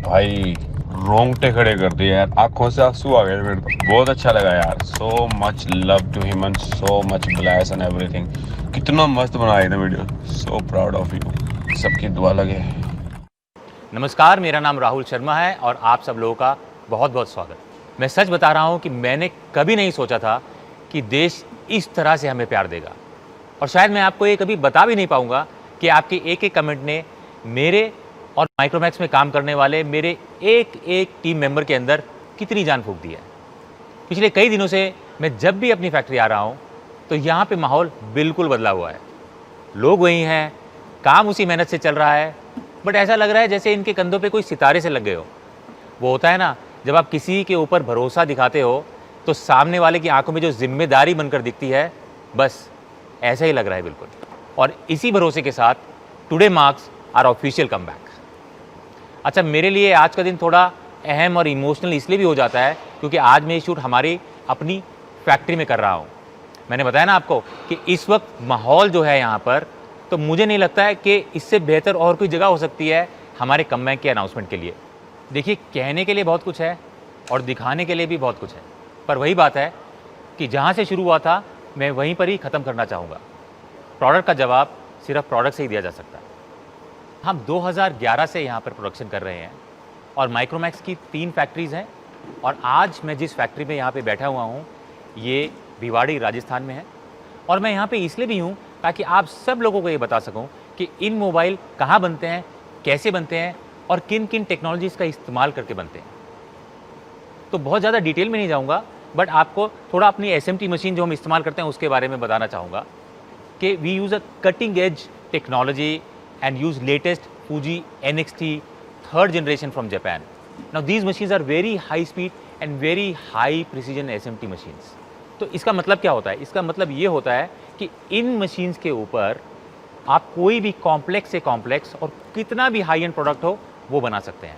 भाई रोंगटे खड़े कर दिए यार, आंखों से आंसू आ गए मेरे तो। बहुत अच्छा लगा यार। So much love to him and so much bless and everything. कितना मस्त बनाया था video. So proud of you. सबकी दुआ लगे। नमस्कार, मेरा नाम राहुल शर्मा है और आप सब लोगों का बहुत बहुत स्वागत। मैं सच बता रहा हूँ कि मैंने कभी नहीं सोचा था कि देश इस तरह से हमें प्यार देगा, और शायद मैं आपको ये कभी बता भी नहीं पाऊँगा कि आपके एक एक कमेंट ने मेरे और माइक्रोमैक्स में काम करने वाले मेरे एक एक टीम मेंबर के अंदर कितनी जान फूंक दी है। पिछले कई दिनों से मैं जब भी अपनी फैक्ट्री आ रहा हूँ तो यहाँ पे माहौल बिल्कुल बदला हुआ है। लोग वही हैं, काम उसी मेहनत से चल रहा है, बट ऐसा लग रहा है जैसे इनके कंधों पे कोई सितारे से लग गए हो। वो होता है ना, जब आप किसी के ऊपर भरोसा दिखाते हो तो सामने वाले की आंखों में जो जिम्मेदारी बनकर दिखती है, बस ऐसा ही लग रहा है बिल्कुल। और इसी भरोसे के साथ today marks our official comeback. अच्छा, मेरे लिए आज का दिन थोड़ा अहम और इमोशनल इसलिए भी हो जाता है क्योंकि आज मैं ये शूट हमारी अपनी फैक्ट्री में कर रहा हूँ। मैंने बताया ना आपको कि इस वक्त माहौल जो है यहाँ पर, तो मुझे नहीं लगता है कि इससे बेहतर और कोई जगह हो सकती है हमारे कमबैक के अनाउंसमेंट के लिए। देखिए, कहने के लिए बहुत कुछ है और दिखाने के लिए भी बहुत कुछ है, पर वही बात है कि जहाँ से शुरू हुआ था मैं वहीं पर ही ख़त्म करना चाहूँगा। प्रोडक्ट का जवाब सिर्फ प्रोडक्ट से ही दिया जा सकता है। हम 2011 से यहाँ पर प्रोडक्शन कर रहे हैं और माइक्रोमैक्स की 3 फैक्ट्रीज़ हैं, और आज मैं जिस फैक्ट्री में यहाँ पे बैठा हुआ हूँ ये भिवाड़ी राजस्थान में है। और मैं यहाँ पे इसलिए भी हूँ ताकि आप सब लोगों को ये बता सकूँ कि इन मोबाइल कहाँ बनते हैं, कैसे बनते हैं और किन किन टेक्नोलॉजीज़ का इस्तेमाल करके बनते हैं। तो बहुत ज़्यादा डिटेल में नहीं जाऊँगा, बट आपको थोड़ा अपनी SMT मशीन जो हम इस्तेमाल करते हैं उसके बारे में बताना चाहूँगा कि we use a cutting edge technology and use latest Fuji NXT 3rd generation from Japan. Now these machines are very high speed and very high precision SMT machines. तो इसका मतलब क्या होता है? इसका मतलब ये होता है कि इन मशीन्स के ऊपर आप कोई भी कॉम्प्लेक्स से कॉम्प्लेक्स और कितना भी हाई एंड प्रोडक्ट हो वो बना सकते हैं।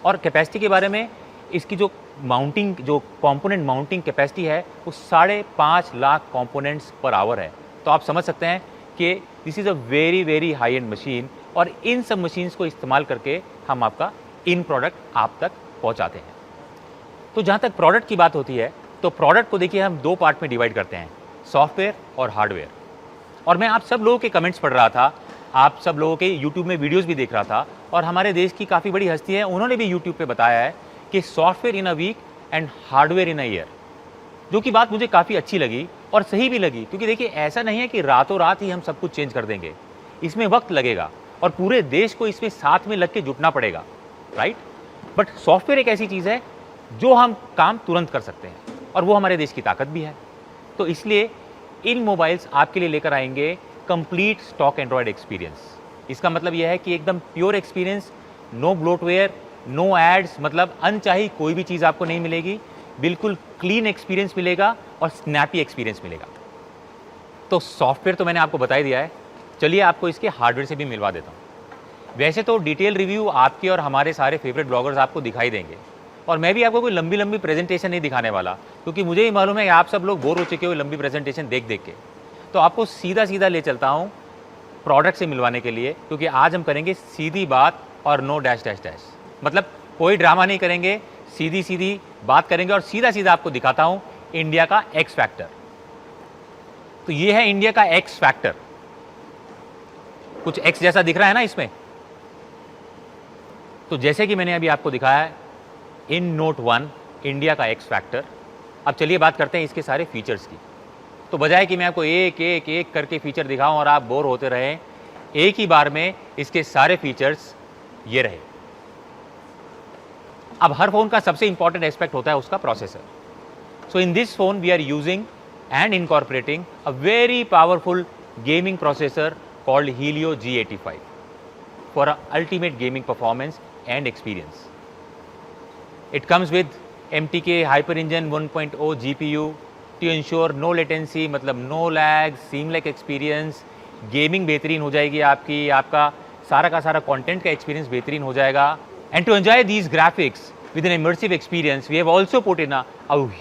और कैपेसिटी के बारे में, इसकी जो माउंटिंग, जो कंपोनेंट माउंटिंग कैपेसिटी है वो 5.5 लाख कंपोनेंट्स पर आवर है। तो आप समझ सकते हैं कि this is a very very high and machine, और इन सब मशीन्स को इस्तेमाल करके हम आपका इन प्रोडक्ट आप तक पहुंचाते हैं। तो जहाँ तक प्रोडक्ट की बात होती है तो प्रोडक्ट को देखिए हम 2 पार्ट में डिवाइड करते हैं, सॉफ्टवेयर और हार्डवेयर। और मैं आप सब लोगों के कमेंट्स पढ़ रहा था, आप सब लोगों के यूट्यूब में वीडियोज़ भी देख रहा था, और हमारे देश की काफ़ी बड़ी हस्ती है उन्होंने भी यूट्यूब पर बताया है कि software in a week and hardware in a year, जो कि बात मुझे काफ़ी अच्छी लगी और सही भी लगी। क्योंकि देखिए, ऐसा नहीं है कि रातों रात ही हम सब कुछ चेंज कर देंगे, इसमें वक्त लगेगा और पूरे देश को इसमें साथ में लग के जुटना पड़ेगा, राइट। बट सॉफ्टवेयर एक ऐसी चीज़ है जो हम काम तुरंत कर सकते हैं, और वो हमारे देश की ताकत भी है। तो इसलिए इन मोबाइल्स आपके लिए लेकर आएंगे कंप्लीट स्टॉक एंड्रॉयड एक्सपीरियंस। इसका मतलब यह है कि एकदम pure experience, no bloatware, no ads, मतलब अनचाही कोई भी चीज़ आपको नहीं मिलेगी। बिल्कुल क्लीन एक्सपीरियंस मिलेगा और स्नैपी एक्सपीरियंस मिलेगा। तो सॉफ्टवेयर तो मैंने आपको बता ही दिया है, चलिए आपको इसके हार्डवेयर से भी मिलवा देता हूँ। वैसे तो डिटेल रिव्यू आपके और हमारे सारे फेवरेट ब्लॉगर्स आपको दिखाई देंगे, और मैं भी आपको कोई लंबी लंबी प्रेजेंटेशन नहीं दिखाने वाला, क्योंकि मुझे ही मालूम है कि आप सब लोग बोर हो चुके हो लंबी प्रेजेंटेशन देख देख के। तो आपको सीधा सीधा ले चलता हूँ प्रोडक्ट से मिलवाने के लिए, क्योंकि आज हम करेंगे सीधी बात और नो डैश डैश डैश। मतलब कोई ड्रामा नहीं करेंगे, सीधी सीधी बात करेंगे और सीधा सीधा आपको दिखाता हूं इंडिया का एक्स फैक्टर। तो ये है इंडिया का एक्स फैक्टर। कुछ एक्स जैसा दिख रहा है ना इसमें। तो जैसे कि मैंने अभी आपको दिखाया है, इन नोट 1 इंडिया का एक्स फैक्टर। अब चलिए बात करते हैं इसके सारे फीचर्स की। तो बजाय कि मैं आपको एक एक एक करके फीचर दिखाऊं और आप बोर होते रहें, एक ही बार में इसके सारे फीचर्स ये रहे। अब हर फोन का सबसे इंपॉर्टेंट एस्पेक्ट होता है उसका processor. So in this phone we are using and incorporating a very powerful gaming processor called Helio G85 for a ultimate gaming performance and experience. It comes with MTK HyperEngine 1.0 GPU to ensure no latency, मतलब no lag, seamless experience, gaming बेहतरीन हो जाएगी आपकी, आपका सारा का सारा content का experience बेहतरीन हो जाएगा। And to enjoy these graphics with an immersive experience, we have also put in a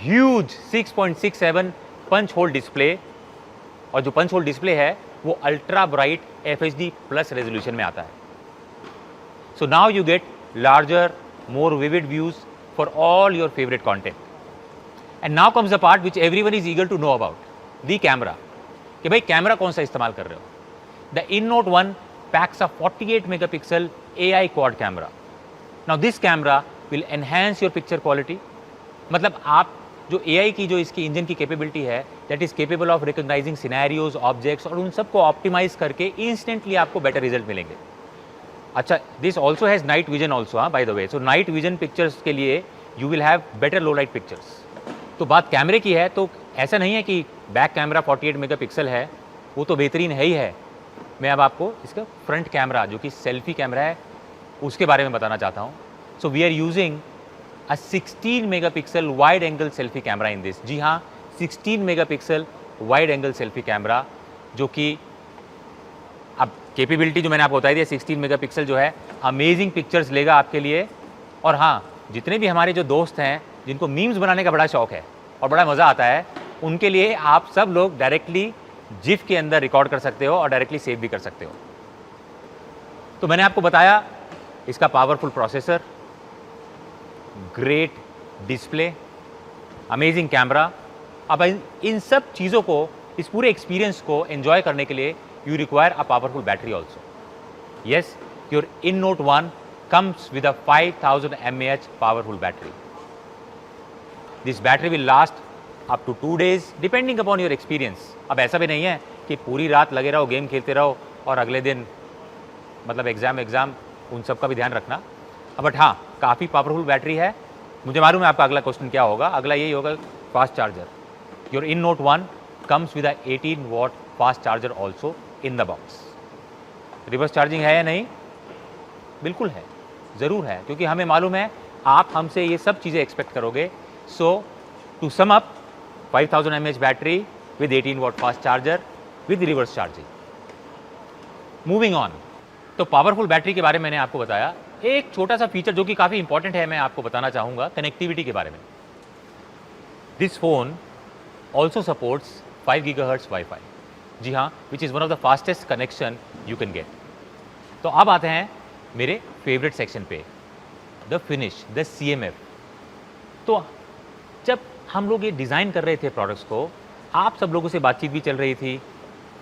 huge 6.67 punch hole display, और जो पंच होल डिस्प्ले है वो ultra bright FHD plus resolution में आता है। So now you get larger, more vivid views for all your favourite content. And now comes the part which everyone is eager to know about, the camera, कि भाई camera कौन सा इस्तेमाल कर रहे हो। The InNote 1 packs a 48 megapixel AI quad camera. Now this camera will enhance your picture quality, मतलब आप जो AI की जो इसकी इंजन की कैपेबिलिटी है, that is capable of recognising scenarios, objects, और उन सबको ऑप्टिमाइज करके इंस्टेंटली आपको बेटर रिजल्ट मिलेंगे। अच्छा, this also has night vision also, by the way. So night vision pictures के लिए you will have better low light pictures. तो बात कैमरे की है, तो ऐसा नहीं है कि बैक कैमरा 48 मेगापिक्सल है, वो तो बेहतरीन है ही है। मैं अब आपको इसका फ्रंट कैमरा जो कि सेल्फी कैमरा है उसके बारे में बताना चाहता हूँ। So we are using a 16 megapixel wide angle selfie camera in this. जी हाँ, 16 megapixel wide angle selfie camera, जो कि अब कैपेबिलिटी जो मैंने आपको बताई दी, 16 मेगापिक्सल जो है अमेजिंग पिक्चर्स लेगा आपके लिए। और हाँ, जितने भी हमारे जो दोस्त हैं जिनको मीम्स बनाने का बड़ा शौक है और बड़ा मज़ा आता है, उनके लिए आप सब लोग डायरेक्टली जिफ के अंदर रिकॉर्ड कर सकते हो और डायरेक्टली सेव भी कर सकते हो। तो मैंने आपको बताया इसका powerful processor, great display, amazing camera. अब इन सब चीज़ों को, इस पूरे एक्सपीरियंस को एंजॉय करने के लिए you require a powerful battery also. Yes, your InNote 1 comes with a 5000 mAh powerful battery. This battery will last up to 2 days depending upon your experience. अब ऐसा भी नहीं है कि पूरी रात लगे रहो, गेम खेलते रहो और अगले दिन मतलब एग्ज़ाम उन सब का भी ध्यान रखना। बट हाँ, काफ़ी पावरफुल बैटरी है। मुझे मालूम है आपका अगला क्वेश्चन क्या होगा। अगला यही होगा, fast charger. Your InNote 1 comes with 18 watt fast charger also in the box. Reverse charging है या नहीं? बिल्कुल है, ज़रूर है, क्योंकि हमें मालूम है आप हमसे ये सब चीज़ें एक्सपेक्ट करोगे। So to sum up, 5000 mAh battery with 18 watt fast charger with reverse charging. Moving on, तो पावरफुल बैटरी के बारे में मैंने आपको बताया। एक छोटा सा फीचर जो कि काफ़ी इंपॉर्टेंट है, मैं आपको बताना चाहूँगा कनेक्टिविटी के बारे में। This phone also supports 5 GHz wifi. जी हाँ, which is one of the fastest connection you can get. तो अब आते हैं मेरे फेवरेट सेक्शन पे, द फिनिश, द CMF। तो जब हम लोग ये डिज़ाइन कर रहे थे प्रोडक्ट्स को, आप सब लोगों से बातचीत भी चल रही थी,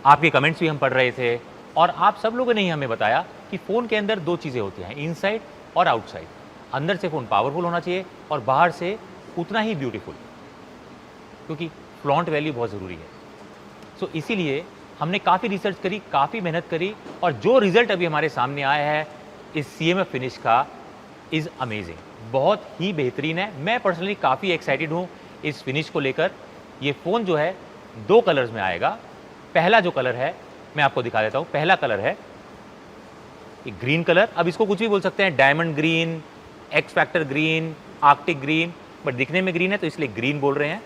आपके कमेंट्स भी हम पढ़ रहे थे, और आप सब लोगों ने ही हमें बताया कि फ़ोन के अंदर 2 चीज़ें होती हैं, इनसाइड और आउटसाइड। अंदर से फ़ोन पावरफुल होना चाहिए और बाहर से उतना ही ब्यूटीफुल, क्योंकि फ्लॉन्ट वैल्यू बहुत ज़रूरी है। सो इसीलिए हमने काफ़ी रिसर्च करी, काफ़ी मेहनत करी, और जो रिज़ल्ट अभी हमारे सामने आया है इस CMF फिनिश का, इज़ अमेजिंग, बहुत ही बेहतरीन है। मैं पर्सनली काफ़ी एक्साइटेड हूँ इस फिनिश को लेकर। ये फ़ोन जो है 2 कलर्स में आएगा। पहला जो कलर है मैं आपको दिखा देता हूँ। पहला कलर है एक ग्रीन कलर। अब इसको कुछ भी बोल सकते हैं, diamond green, x factor green, Arctic green, but दिखने में ग्रीन है तो इसलिए ग्रीन बोल रहे हैं।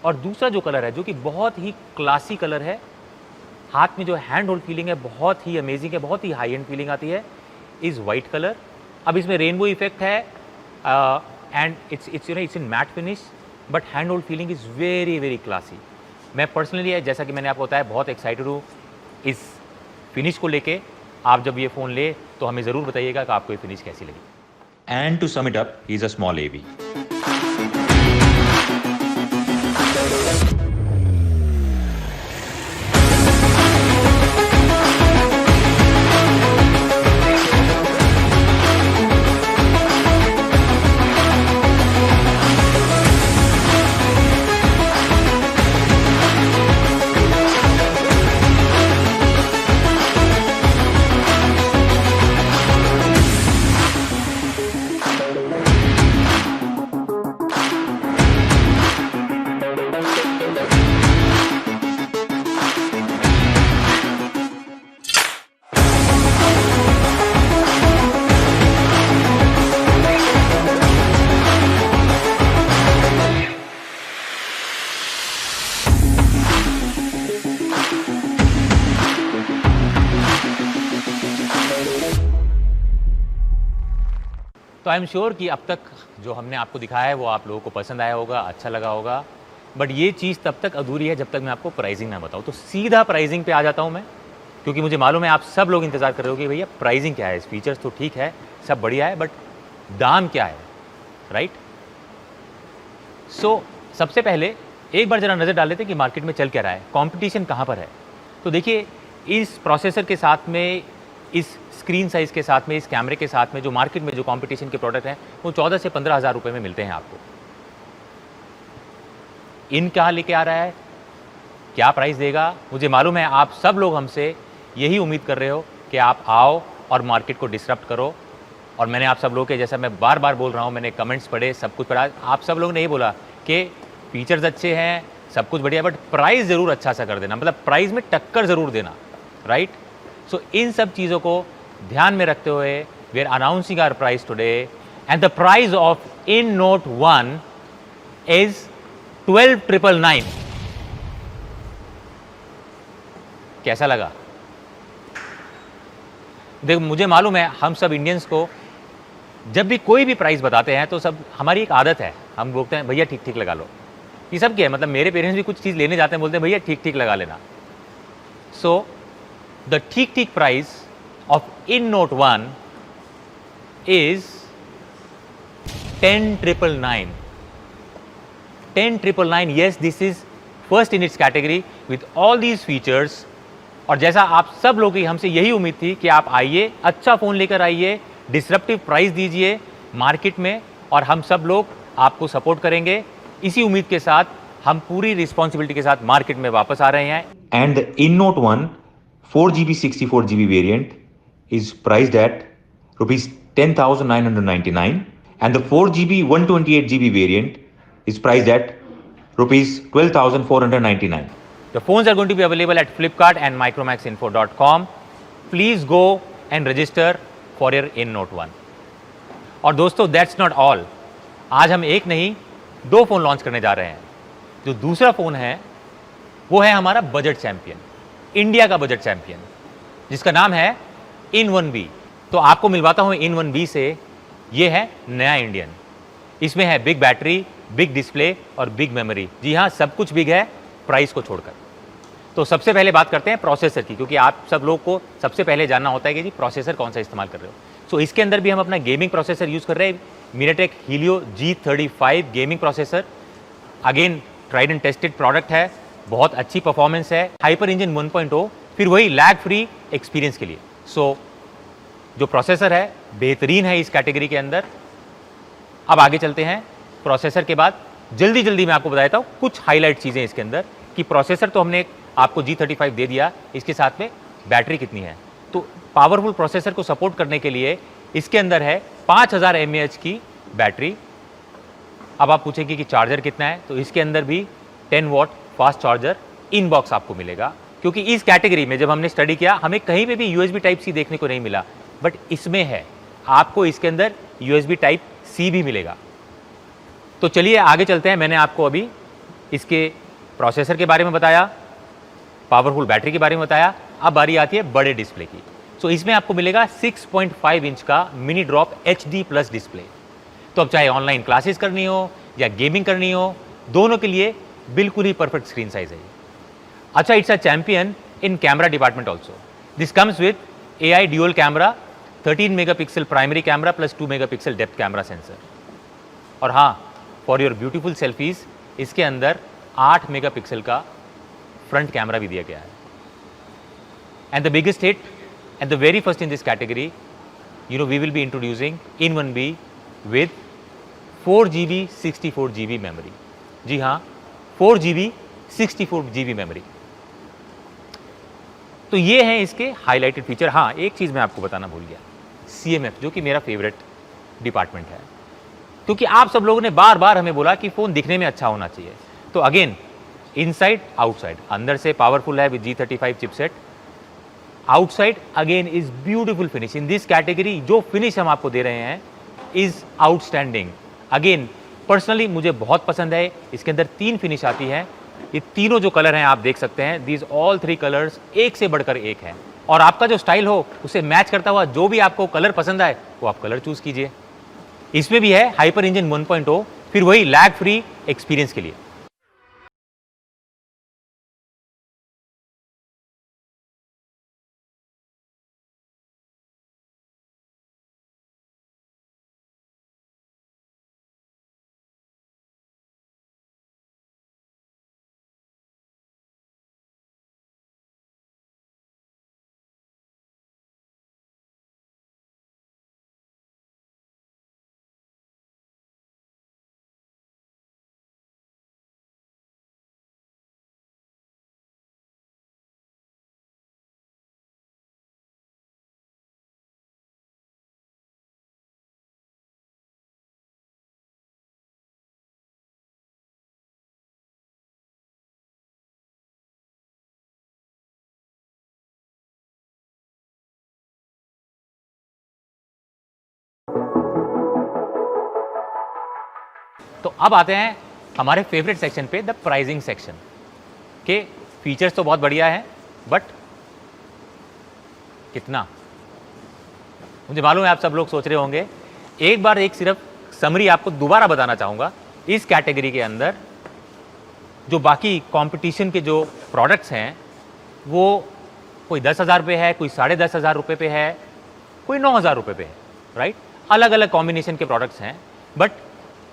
और दूसरा जो कलर है, जो कि बहुत ही क्लासी कलर है, हाथ में जो हैंड होल्ड फीलिंग है बहुत ही अमेजिंग है, बहुत ही हाई एंड फीलिंग आती है, इज़ वाइट कलर। अब इसमें रेनबो इफेक्ट है and it's in matte finish, but hand hold feeling is very very classy. मैं पर्सनली, जैसा कि मैंने आपको बताया, बहुत एक्साइटेड हूँ इस फिनिश को लेके। आप जब ये फ़ोन ले तो हमें ज़रूर बताइएगा कि आपको ये फिनिश कैसी लगी। And to sum it up, he is a small AV। तो आई एम श्योर कि अब तक जो हमने आपको दिखाया है वो आप लोगों को पसंद आया होगा, अच्छा लगा होगा। बट ये चीज़ तब तक अधूरी है जब तक मैं आपको प्राइसिंग ना बताऊँ। तो सीधा प्राइसिंग पे आ जाता हूँ मैं, क्योंकि मुझे मालूम है आप सब लोग इंतज़ार कर रहे हो कि भैया प्राइसिंग क्या है। फीचर्स तो ठीक है, सब बढ़िया है, बट दाम क्या है, राइट? सो सबसे पहले एक बार ज़रा नज़र डाल लेते हैं कि मार्केट में चल क्या रहा है, कंपटीशन कहाँ पर है। तो देखिए, इस प्रोसेसर के साथ में, इस स्क्रीन साइज़ के साथ में, इस कैमरे के साथ में जो मार्केट में जो कंपटीशन के प्रोडक्ट हैं वो 14 से 15 हज़ार रुपये में मिलते हैं आपको। इन कहाँ लेके आ रहा है, क्या प्राइस देगा, मुझे मालूम है आप सब लोग हमसे यही उम्मीद कर रहे हो कि आप आओ और मार्केट को डिसरप्ट करो। और मैंने आप सब लोगों के, जैसा मैं बार बार बोल रहा हूँ, मैंने कमेंट्स पढ़े, सब कुछ पढ़ा, आप सब लोग ने ये बोला कि फीचर्स अच्छे हैं, सब कुछ बढ़िया, बट प्राइस ज़रूर अच्छा सा कर देना, मतलब प्राइस में टक्कर ज़रूर देना, राइट? सो इन सब चीज़ों को ध्यान में रखते हुए we are announcing our price today, and the price of InNote 1 is 12,999। कैसा लगा? देखो, मुझे मालूम है हम सब इंडियंस को जब भी कोई भी प्राइस बताते हैं तो सब, हमारी एक आदत है, हम बोलते हैं भैया ठीक ठीक लगा लो। ये सब क्या है, मतलब मेरे पेरेंट्स भी कुछ चीज़ लेने जाते हैं, बोलते हैं भैया ठीक ठीक लगा लेना। सो द ठीक ठीक price of InNote 1 is 10,999। 10,999, yes, this is first in its category with all these features। और जैसा आप सब लोगों की हमसे यही उम्मीद थी कि आप आइए, अच्छा फ़ोन लेकर आइए, डिसरप्टिव प्राइस दीजिए मार्केट में, और हम सब लोग आपको सपोर्ट करेंगे। इसी उम्मीद के साथ हम पूरी रिस्पॉन्सिबिलिटी के साथ मार्केट में वापस आ रहे हैं। And the InNote 1 4GB 64GB variant is priced at rupees 10,999, and the 4GB 128GB variant is priced at rupees 12,499. The phones are going to be available at Flipkart and micromaxinfo.com. Please go and register for your InNote 1. और दोस्तों, that's not all. आज हम एक नहीं 2 phone launch करने जा रहे हैं। जो दूसरा फ़ोन है वो है हमारा बजट चैंपियन, इंडिया का बजट चैंपियन, जिसका नाम है In1B। तो आपको मिलवाता हूँ In1B से। ये है नया इंडियन। इसमें है बिग बैटरी, बिग डिस्प्ले और बिग मेमोरी। जी हाँ, सब कुछ बिग है प्राइस को छोड़कर। तो सबसे पहले बात करते हैं प्रोसेसर की, क्योंकि आप सब लोग को सबसे पहले जानना होता है कि जी प्रोसेसर कौन सा इस्तेमाल कर रहे हो। सो इसके अंदर भी हम अपना गेमिंग प्रोसेसर यूज़ कर रहे हैं, MediaTek Helio G35 gaming processor. Again tried and tested product है, बहुत अच्छी परफॉर्मेंस है, हाइपर इंजन 1.0, फिर वही लैग फ्री एक्सपीरियंस के लिए। सो जो प्रोसेसर है बेहतरीन है इस कैटेगरी के अंदर। अब आगे चलते हैं। प्रोसेसर के बाद जल्दी जल्दी मैं आपको बता देता हूँ कुछ हाईलाइट चीज़ें इसके अंदर, कि प्रोसेसर तो हमने आपको G35 दे दिया, इसके साथ में बैटरी कितनी है। तो पावरफुल प्रोसेसर को सपोर्ट करने के लिए इसके अंदर है 5000 mAh की बैटरी। अब आप पूछेंगे कि चार्जर कितना है, तो इसके अंदर भी 10 what fast charger in box आपको मिलेगा, क्योंकि इस कैटेगरी में जब हमने स्टडी किया हमें कहीं पे भी USB टाइप सी देखने को नहीं मिला, बट इसमें है, आपको इसके अंदर USB टाइप सी भी मिलेगा। तो चलिए आगे चलते हैं। मैंने आपको अभी इसके प्रोसेसर के बारे में बताया, पावरफुल बैटरी के बारे में बताया, अब बारी आती है बड़े डिस्प्ले की। सो इसमें आपको मिलेगा 6.5 इंच का मिनी ड्रॉप HD+ डिस्प्ले। तो अब चाहे ऑनलाइन क्लासेस करनी हो या गेमिंग करनी हो, दोनों के लिए बिल्कुल ही परफेक्ट स्क्रीन साइज है। अच्छा, it's a champion in camera department also. This comes with AI dual camera, 13 megapixel primary camera plus 2 megapixel depth camera sensor. और हाँ, फॉर योर ब्यूटीफुल सेल्फीज इसके अंदर 8 मेगापिक्सल का फ्रंट कैमरा भी दिया गया है। And the biggest hit and the very first in this category, we will be introducing In1B with 4GB 64GB memory. जी हाँ, 4GB 64GB मेमोरी। तो ये हैं इसके हाईलाइटेड फीचर। हाँ, एक चीज़ मैं आपको बताना भूल गया, CMF, जो कि मेरा फेवरेट डिपार्टमेंट है, क्योंकि आप सब लोगों ने बार बार हमें बोला कि फ़ोन दिखने में अच्छा होना चाहिए। तो अगेन, इनसाइड आउटसाइड, अंदर से पावरफुल है with G35 chipset, outside again is beautiful finish. In this category जो फिनिश हम आपको दे रहे हैं इज आउटस्टैंडिंग। अगेन पर्सनली मुझे बहुत पसंद है। इसके अंदर 3 फिनिश आती है, ये तीनों जो कलर हैं आप देख सकते हैं, दीज ऑल 3 कलर्स एक से बढ़कर एक हैं। और आपका जो स्टाइल हो उसे मैच करता हुआ जो भी आपको कलर पसंद आए वो आप कलर चूज कीजिए। इसमें भी है हाइपर इंजन 1.0, फिर वही लैग फ्री एक्सपीरियंस के लिए। तो अब आते हैं हमारे फेवरेट सेक्शन पे, द प्राइसिंग सेक्शन के। फीचर्स तो बहुत बढ़िया है, बट कितना, मुझे मालूम है आप सब लोग सोच रहे होंगे। एक बार एक सिर्फ समरी आपको दोबारा बताना चाहूँगा। इस कैटेगरी के अंदर जो बाकी कंपटीशन के जो प्रोडक्ट्स हैं वो कोई 10,000 रुपये है, कोई 10,500 रुपये पे है, कोई 9,000 रुपये पे है, राइट। अलग अलग कॉम्बिनेशन के प्रोडक्ट्स हैं, बट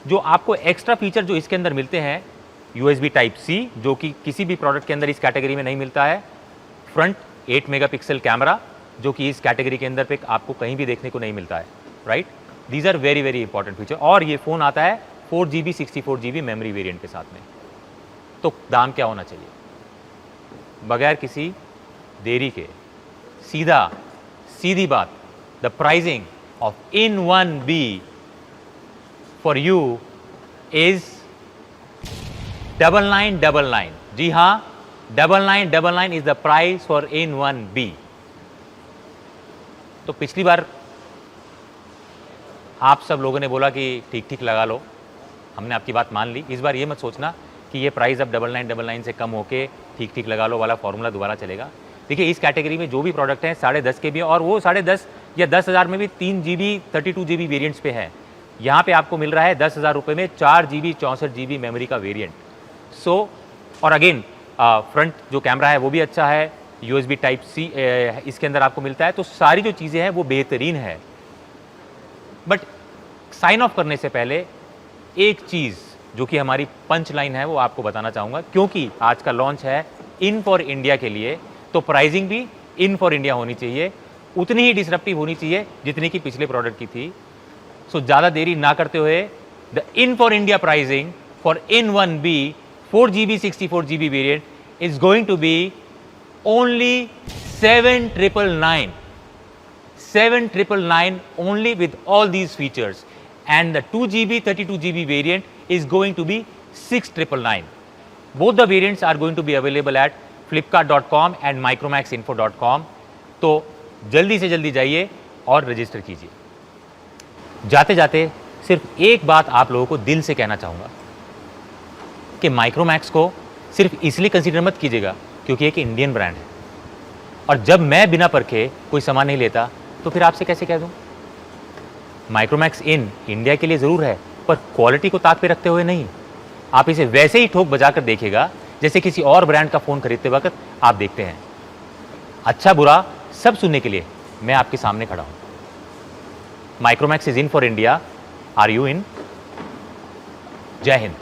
जो आपको एक्स्ट्रा फीचर जो इसके अंदर मिलते हैं, USB Type-C जो कि किसी भी प्रोडक्ट के अंदर इस कैटेगरी में नहीं मिलता है, फ्रंट 8 मेगापिक्सल कैमरा जो कि इस कैटेगरी के अंदर पे आपको कहीं भी देखने को नहीं मिलता है, right. These are very very important feature. और ये फ़ोन आता है 4GB 64GB मेमोरी वेरिएंट के साथ में। तो दाम क्या होना चाहिए? बगैर किसी देरी के सीधी बात, the pricing of In1B for you is 9999। जी हाँ, 9999 is the price for In1B। तो पिछली बार आप सब लोगों ने बोला कि ठीक ठीक लगा लो, हमने आपकी बात मान ली। इस बार ये मत सोचना कि ये प्राइस अब 9999 से कम होके ठीक ठीक लगा लो वाला फॉर्मूला दोबारा चलेगा। देखिए, इस कैटेगरी में जो भी प्रोडक्ट हैं 10.5 के भी, और वो 10.5 या 10,000 में भी 3GB 32GB वेरिएंट्स पे है। यहाँ पे आपको मिल रहा है 10,000 रुपये में 4GB 64GB मेमोरी का वेरिएंट। सो और अगेन फ्रंट जो कैमरा है वो भी अच्छा है, USB Type-C इसके अंदर आपको मिलता है। तो सारी जो चीज़ें हैं वो बेहतरीन है। बट साइन ऑफ करने से पहले एक चीज़ जो कि हमारी पंच लाइन है वो आपको बताना चाहूँगा, क्योंकि आज का लॉन्च है इन फॉर इंडिया के लिए, तो प्राइसिंग भी इन फॉर इंडिया होनी चाहिए, उतनी ही डिसरप्टिव होनी चाहिए जितनी कि पिछले प्रोडक्ट की थी। सो ज़्यादा देरी ना करते हुए, the in for India pricing for In1B 4GB 64GB variant is going to be only 7,999 only with all these features, and the 2GB 32GB variant is going to be 6,999. Both the variants are going to be available at flipkart.com and micromaxinfo.com. तो जल्दी से जल्दी जाइए और register कीजिए। जाते जाते सिर्फ एक बात आप लोगों को दिल से कहना चाहूँगा कि माइक्रोमैक्स को सिर्फ इसलिए कंसीडर मत कीजिएगा क्योंकि एक इंडियन ब्रांड है, और जब मैं बिना परखे कोई सामान नहीं लेता तो फिर आपसे कैसे कह दूं? माइक्रोमैक्स इन इंडिया के लिए ज़रूर है, पर क्वालिटी को ताक पे रखते हुए नहीं। आप इसे वैसे ही ठोक बजाकर देखिएगा जैसे किसी और ब्रांड का फ़ोन खरीदते वक्त आप देखते हैं। अच्छा बुरा सब सुनने के लिए मैं आपके सामने खड़ा हूँ। Micromax is in for India. Are you in? Jai Hind.